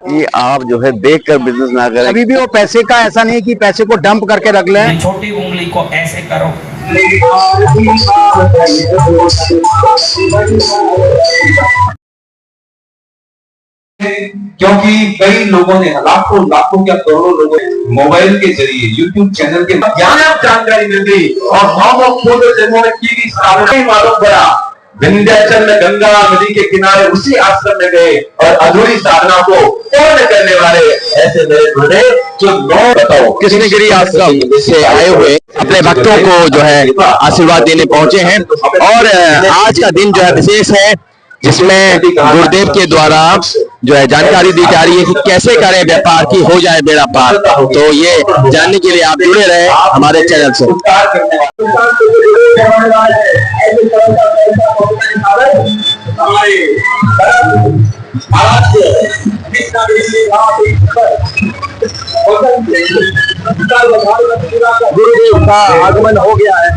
कि आप जो है देख कर बिजनेस ना करें। अभी भी वो पैसे का ऐसा नहीं कि पैसे को डंप करके रख लें। छोटी उंगली को ऐसे करो। क्योंकि कई लोगों ने लाखों लाखों क्या करोड़ों लोगों ने मोबाइल के जरिए यूट्यूब चैनल के ज्ञान जानकारी मिल गई और मालूम पड़ा। विंध्याचल में गंगा नदी के किनारे उसी आश्रम में गए और अधूरी साधना को पूर्ण करने वाले ऐसे मेरे गुरुदेव जो नौ बताओ कृष्णगिरी आश्रम से आए हुए अपने भक्तों को जो है आशीर्वाद देने पहुंचे हैं। और आज का दिन जो है विशेष है, जिसमें गुरुदेव के द्वारा जो है जानकारी दी जा रही है कि कैसे करें व्यापार की हो जाए बेड़ा पार। तो ये जानने के लिए आप जुड़े रहे हमारे चैनल से। गुरुदेव का आगमन हो गया है।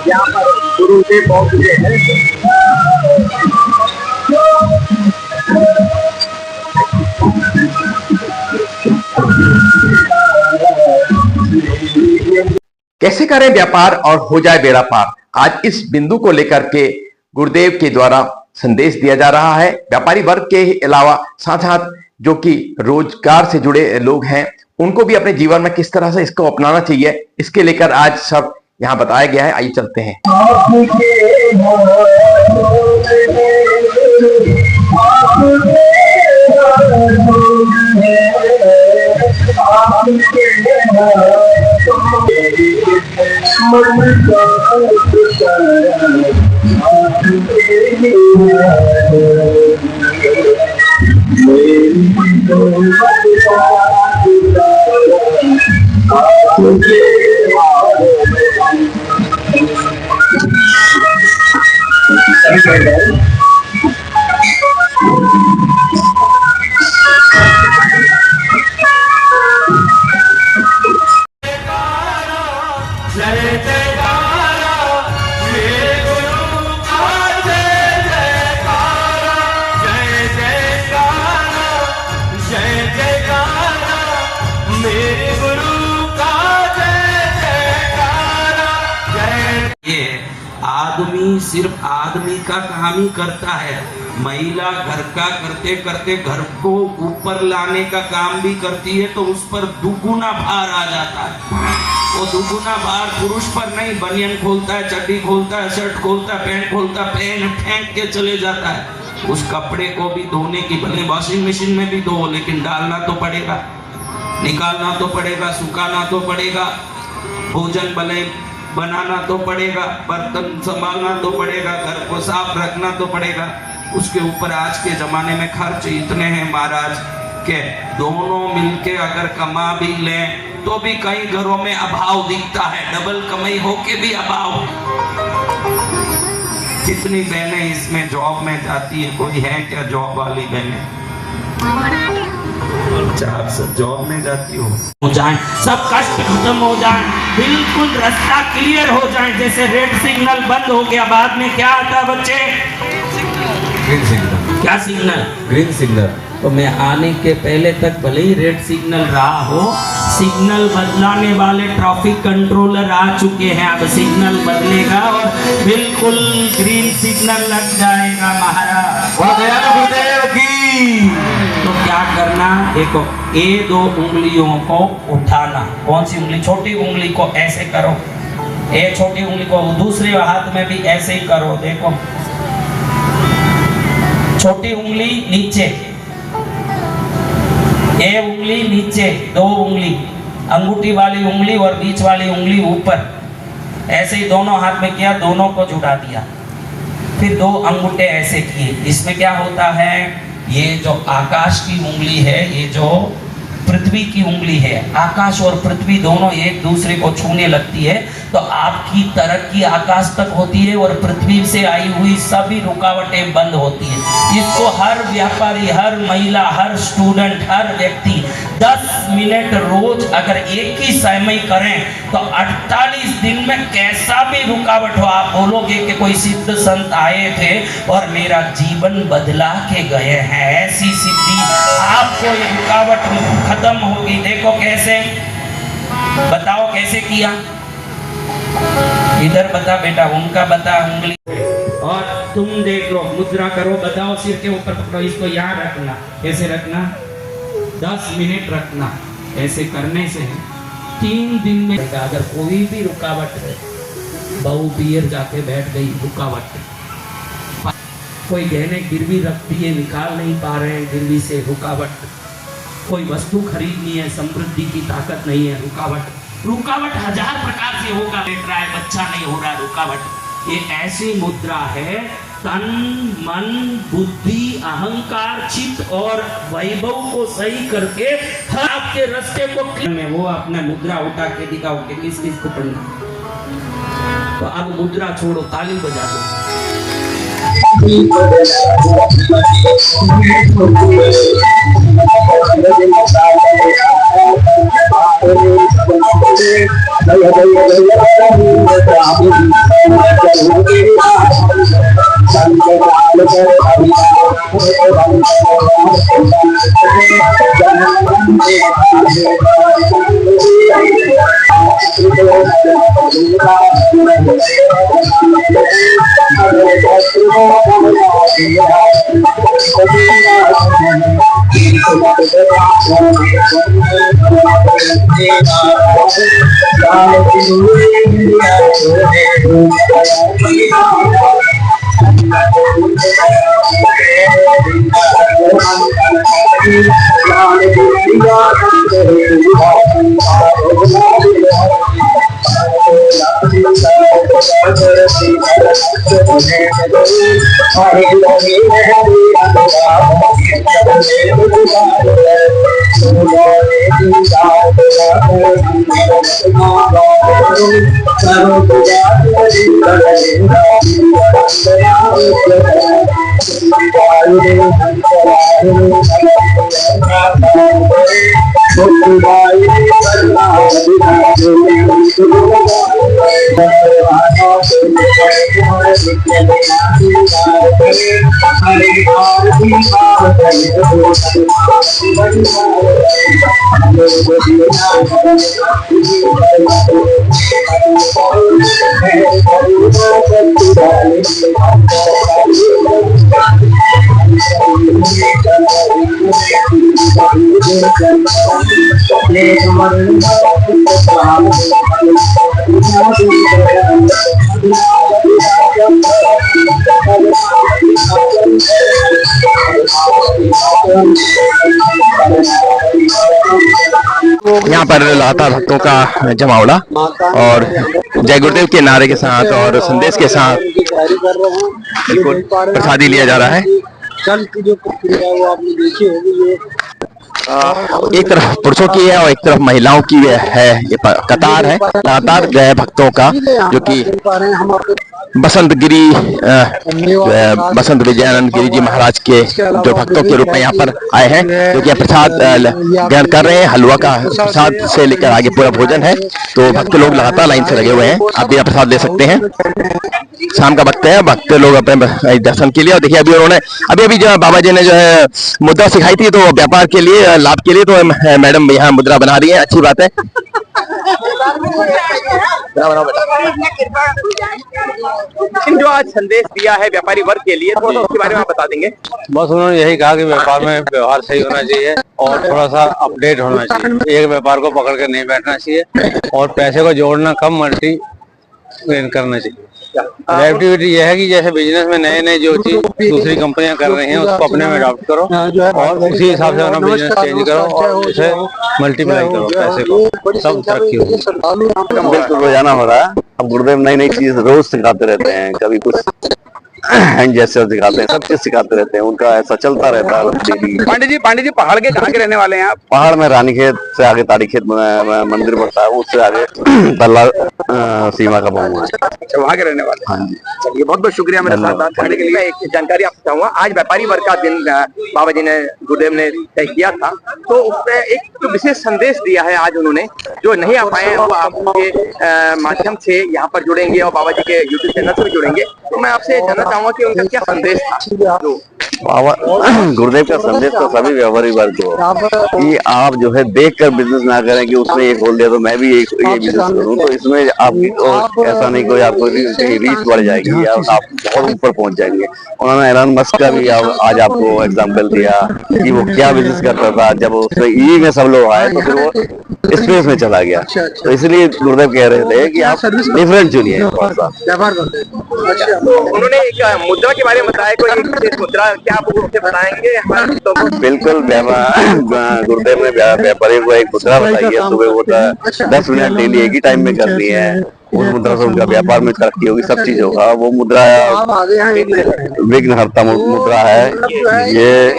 यहाँ पर गुरुदेव पहुंच चुके हैं। कैसे करें व्यापार और हो जाए बेड़ा पार, आज इस बिंदु को लेकर के गुरुदेव के द्वारा संदेश दिया जा रहा है। व्यापारी वर्ग के अलावा साथ साथ जो कि रोजगार से जुड़े लोग हैं, उनको भी अपने जीवन में किस तरह से इसको अपनाना चाहिए, इसके लेकर आज सब यहाँ बताया गया है। आइए चलते हैं। आदमी सिर्फ आदमी का काम ही करता है, महिला घर का करते करते घर को ऊपर लाने का काम भी करती है, तो उस पर दुगुना भार आ जाता है। वो दुगुना भार पुरुष पर नहीं, बनियान खोलता है, चड्डी खोलता है, शर्ट खोलता है, पैंट खोलता है, पहन फेंक के चले जाता है। उस कपड़े को भी धोने की, भले वॉशिंग मशीन में भी धो, लेकिन डालना तो पड़ेगा, निकालना तो पड़ेगा, सुखाना तो पड़ेगा, भोजन भले बनाना तो पड़ेगा, बर्तन संभालना तो पड़ेगा, घर को साफ रखना तो पड़ेगा। उसके ऊपर आज के जमाने में खर्च इतने हैं महाराज के दोनों मिलके अगर कमा भी लें तो भी कई घरों में अभाव दिखता है, डबल कमाई होके भी अभाव। कितनी बहनें इसमें जॉब में जाती है, कोई है क्या जॉब वाली बहनें? आप सब जॉब में जाती हो जाए, सब कष्ट खत्म हो जाए, बिल्कुल रास्ता क्लियर हो जाए। जैसे रेड सिग्नल बंद हो गया, बाद में क्या आता है बच्चे? Green signal. क्या सिग्नल? Green signal. तो मैं आने के पहले तक भले ही रेड सिग्नल रहा हो, सिग्नल बदलाने वाले ट्रैफिक कंट्रोलर आ चुके हैं। अब सिग्नल बदलेगा और बिल्कुल ग्रीन सिग्नल लग जाएगा महाराज। गुरुदेव की। तो क्या करना, देखो ये दो उंगलियों को उठाना। कौन सी उंगली? छोटी उंगली को ऐसे करो, ये छोटी उंगली को दूसरे हाथ में भी ऐसे ही करो। देखो छोटी उंगली नीचे, ये उंगली नीचे, दो उंगली, अंगूठी वाली उंगली और बीच वाली उंगली ऊपर, ऐसे ही दोनों हाथ में किया, दोनों को जुड़ा दिया। फिर 2 अंगूठे ऐसे किए। इसमें क्या होता है, ये जो आकाश की उंगली है, ये जो पृथ्वी की उंगली है, आकाश और पृथ्वी दोनों एक दूसरे को छूने लगती है तो आपकी तरक्की आकाश तक होती है और पृथ्वी से आई हुई सभी रुकावटें बंद होती है। इसको हर व्यापारी, हर महिला, हर स्टूडेंट, हर व्यक्ति 10 मिनट रोज अगर एक ही समय करें तो 48 दिन में कैसा भी रुकावट हो, आप बोलोगे कि कोई सिद्ध संत आए थे और मेरा जीवन बदला के गए हैं। ऐसी सिद्धि आपको, ये रुकावट खत्म होगी। देखो कैसे, बताओ कैसे किया, इधर बता बेटा, उनका बता उंगली, और तुम देख लो, मुद्रा करो, बताओ, सिर के ऊपर पकड़ो, इसको यहाँ रखना। कैसे रखना, 10 मिनट रखना। ऐसे करने से 3 दिन में अगर कोई भी रुकावट है, बहू पियर जाके बैठ गई, रुकावट, कोई गहने गिरवी रख दिए, निकाल नहीं पा रहे हैं गिरवी से, रुकावट, कोई वस्तु खरीदनी है, समृद्धि की ताकत नहीं है, रुकावट। रुकावट 1000 प्रकार से होगा, बैठ रहा है, बच्चा नहीं हो रहा, रुकावट। ये ऐसी मुद्रा है, तन, मन, बुद्धि, अहंकार, चित्त और वैभव को सही करके हर आपके रास्ते को में वो अपना मुद्रा उठा के दिखाओ कि किस किस को पढ़ना। तो अब मुद्रा छोड़ो, ताली बजा दो। यहाँ पर लगातार भक्तों का जमावड़ा और जय गुरुदेव के नारे के साथ और संदेश के साथ बिल्कुल प्रसादी लिया जा रहा है। कल की जो प्रक्रिया है वो आपने देखी होगी, ये एक तरफ पुरुषों की है और एक तरफ महिलाओं की है, ये कतार है लगातार जो है भक्तों का, जो कि बसंत विजयानंद गिरी जी महाराज के जो भक्तों के रूप में यहाँ पर आए हैं, जो कि प्रसाद ग्रहण कर रहे हैं। हलवा का प्रसाद से लेकर आगे पूरा भोजन है, तो भक्त लोग लगातार लाइन से लगे हुए हैं। आप भी प्रसाद ले सकते हैं। शाम का वक्त है, भक्त लोग अपने दर्शन के लिए, और देखिए अभी उन्होंने अभी जो बाबा जी ने जो है मुद्रा सिखाई थी, तो व्यापार के लिए, लाभ के लिए, तो मैडम यहाँ मुद्रा बना रही है, अच्छी बात है। जो आज संदेश दिया है व्यापारी वर्ग के लिए, तो इसके बारे में आप बता देंगे। बस उन्होंने यही कहा कि व्यापार में व्यवहार सही होना चाहिए और थोड़ा सा अपडेट होना चाहिए, एक व्यापार को पकड़ के नहीं बैठना चाहिए और पैसे को जोड़ना कम, मल्टी करना चाहिए। एक्टिविटी यह है कि जैसे बिजनेस में नए नए जो चीज दूसरी कंपनियां कर रही हैं उसको अपने में अडॉप्ट करो और उसी हिसाब से अपना बिजनेस चेंज करो और उसे मल्टीप्लाई करो, पैसे को सब तरक्की होगी। बिल्कुल रोजाना हो रहा है। अब गुरुदेव नई नई चीज रोज सिखाते रहते हैं, कभी कुछ हैंड जेस्चर दिखाते हैं, सब चीज सिखाते रहते हैं, उनका ऐसा चलता रहता है डेली। पांडे जी पहाड़ के कहाँ के रहने वाले हैं आप? पहाड़ में रानीखेत से आगे ताड़ीखेत मंदिर पड़ता है, उससे आगे तल्ला सीमा का गाँव है। अच्छा, वहाँ के रहने वाले। हाँ जी, चलिए बहुत बहुत शुक्रिया मेरे साथ बात करने के लिए। एक जानकारी आपको चाहूंगा, आज व्यापारी वर्ग का दिन बाबा जी ने, गुरुदेव ने तय किया था, तो उसमें एक तो विशेष संदेश दिया है आज उन्होंने। जो नहीं आ पाए वो आपके माध्यम से यहाँ पर जुड़ेंगे और बाबा जी के यूट्यूब चैनल से भी जुड़ेंगे। तो मैं आपसे जानना चाहूंगा कि उनका क्या संदेश था। जो गुरुदेव का संदेश तो सभी व्यापारी वर्ग को कि आप जो है देख कर बिजनेस ना करें कि उसने ये खोल दिया तो मैं भी ये बिजनेस करूं, तो इसमें आपकी तो ऐसा नहीं कोई आपको रीच बढ़ जाएगी या आप बहुत ऊपर पहुंच जाएंगे। उन्होंने एलन मस्क का भी आज आपको एग्जांपल दिया कि वो क्या बिजनेस करता था, जब उसमें ई में सब लोग आए तो फिर वो स्पेस में चला गया। तो इसलिए गुरुदेव कह रहे थे कि आप डिफरेंट चुनिए। उन्होंने एक मुद्रा के बारे में बताया, कोई एक विशेष मुद्रा, क्या आप उसे बताएंगे हमारे तो? बिल्कुल, गुरुदेव ने व्यापारी को एक मुद्रा बताई है, सुबह उठा 10 मिनट डेली एक ही टाइम में करनी है, उस मुद्रा से उनका व्यापार में तरक्की होगी, सब चीज होगा। वो मुद्रा विघ्नहर्ता मुद्रा है। ये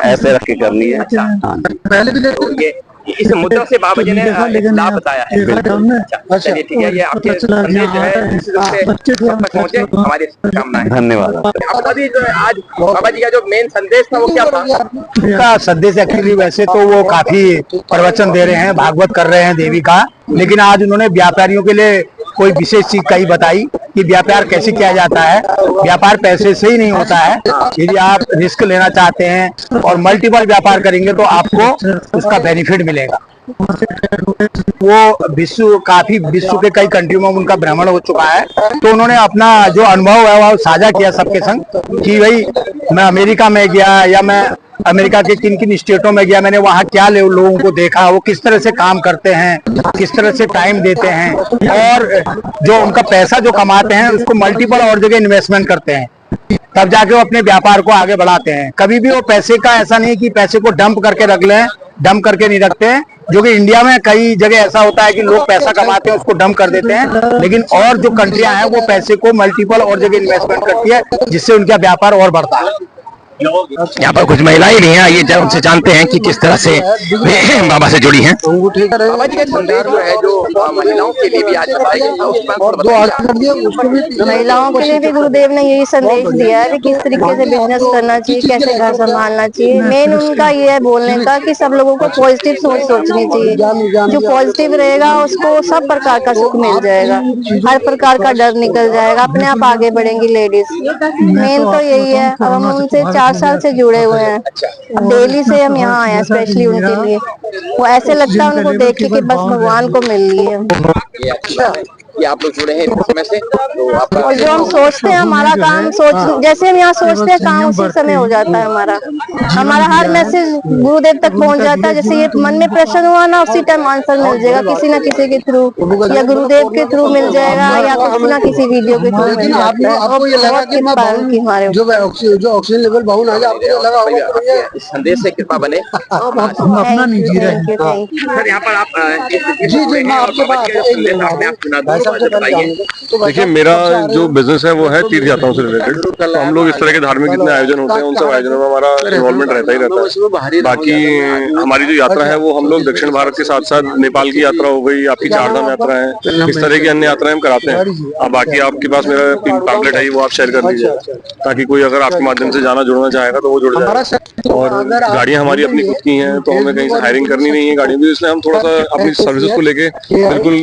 ऐसे रख के करनी है। पहले भी इस मुद्रा से बाबा जी ने लाभ बताया है। चलिए ठीक है, ये आपके संदेश जो है पहुंचे, हमारी कामनाएं। धन्यवाद। अभी जो आज बाबा जी का जो मेन संदेश था वो क्या था? उनका संदेश एक्चुअली वैसे तो वो काफी प्रवचन दे रहे हैं, भागवत कर रहे हैं देवी का, लेकिन आज उन्होंने व्यापारियों के लिए कोई विशेष चीज कही बताई कि व्यापार कैसे किया जाता है। व्यापार पैसे से ही नहीं होता है, यदि आप रिस्क लेना चाहते हैं और मल्टीपल व्यापार करेंगे तो आपको उसका बेनिफिट मिलेगा। वो विश्व के कई कंट्रियों में उनका भ्रमण हो चुका है, तो उन्होंने अपना जो अनुभव है वो साझा किया सबके संग कि भाई मैं अमेरिका में गया या मैं अमेरिका के किन किन स्टेटों में गया, मैंने वहाँ क्या लोगों को देखा, वो किस तरह से काम करते हैं, किस तरह से टाइम देते हैं और जो उनका पैसा जो कमाते हैं उसको मल्टीपल और जगह इन्वेस्टमेंट करते हैं, तब जाके वो अपने व्यापार को आगे बढ़ाते हैं। कभी भी वो पैसे का ऐसा नहीं कि पैसे को डंप करके रख लें, डंप करके नहीं रखते हैं, जो कि इंडिया में कई जगह ऐसा होता है कि लोग पैसा कमाते हैं उसको डंप कर देते हैं, लेकिन और जो कंट्रियां हैं वो पैसे को मल्टीपल और जगह इन्वेस्टमेंट करती है, जिससे उनका व्यापार और बढ़ता है। यहाँ पर कुछ महिलाएं भी हैं, आइए उनसे जानते हैं कि किस तरह से बाबा से जुड़ी हैं। बाबा जी का संदेश जो है जो महिलाओं के लिए भी आज बताया गया, महिलाओं के लिए भी गुरुदेव ने यही संदेश दिया है कि किस तरीके से बिजनेस करना चाहिए, कैसे घर संभालना चाहिए। मेन उनका ये है बोलने का कि सब लोगों को पॉजिटिव सोचनी चाहिए, जो पॉजिटिव रहेगा उसको सब प्रकार का सुख मिल जाएगा, हर प्रकार का डर निकल जाएगा, अपने आप आगे बढ़ेंगी लेडीज। मेन तो यही है। हम उनसे 4 साल से जुड़े हुए हैं, डेली से हम यहाँ आए हैं स्पेशली उनके लिए। वो ऐसे लगता है उनको देख के कि बस भगवान को मिल ली है। अच्छा कि आप लोग जुड़े हैं समय से, तो आप और जो हम सोचते हैं हमारा काम जैसे हम यहाँ सोचते हैं काम उसी समय हो जाता है। हमारा हर मैसेज गुरुदेव तक पहुँच जाता है। जैसे ये मन में प्रश्न हुआ ना, उसी टाइम आंसर मिल जाएगा, किसी न किसी के थ्रू, या गुरुदेव के थ्रू मिल जाएगा या किसी न किसी वीडियो के थ्रू मिल जाता है। और जो ऑक्सीजन लेवल डाउन आ गया, इस संदेश से कृपा बने। अपना नहीं जी रहे। सर यहाँ पर आप जी मैं आपके पास देखिए, मेरा जो बिजनेस है वो है तीर्थ यात्राओं से रिलेटेड। तो हम लोग इस तरह के धार्मिक जितने आयोजन होते हैं उन सब आयोजनों में हमारा इन्वॉल्वमेंट रहता ही रहता है। बाकी हमारी जो यात्रा है वो हम लोग दक्षिण भारत के साथ साथ नेपाल की यात्रा हो गई, आपकी 4 धाम यात्रा है, इस तरह की अन्य यात्राएं हम कराते हैं। अब बाकी आपके पास मेरा 3 पैम्फलेट है, वो आप शेयर कर दीजिए ताकि कोई अगर आपके माध्यम से जाना जुड़ना चाहेगा तो वो जुड़ जाए। और गाड़ियाँ हमारी अपनी खुद की हैं, तो हमें कहीं से हायरिंग करनी नहीं है गाड़ियों की, इसलिए हम थोड़ा सा अपनी सर्विसेज को लेके बिल्कुल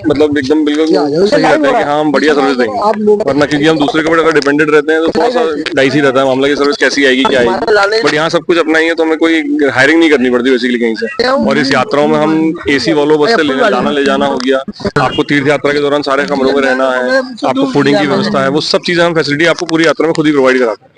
मतलब एकदम बिल्कुल सही रहते हैं कि हाँ हम बढ़िया सर्विस देंगे। वरना क्योंकि हम दूसरे के ऊपर अगर डिपेंडेंट रहते हैं तो थोड़ा सा डाइसी रहता है मामला की सर्विस कैसी आएगी क्या आएगी। बट यहाँ सब कुछ अपना ही है, तो हमें कोई हायरिंग नहीं करनी पड़ती बेसिकली कहीं से। और इस यात्राओं में हम AC वॉल्वो बस से लाना ले जाना हो गया, आपको तीर्थ यात्रा के दौरान सारे कमरों में रहना है, आपको फूडिंग की व्यवस्था है, वो सब चीजें हम फैसिलिटी आपको पूरी यात्रा में खुद ही प्रोवाइड कराते हैं।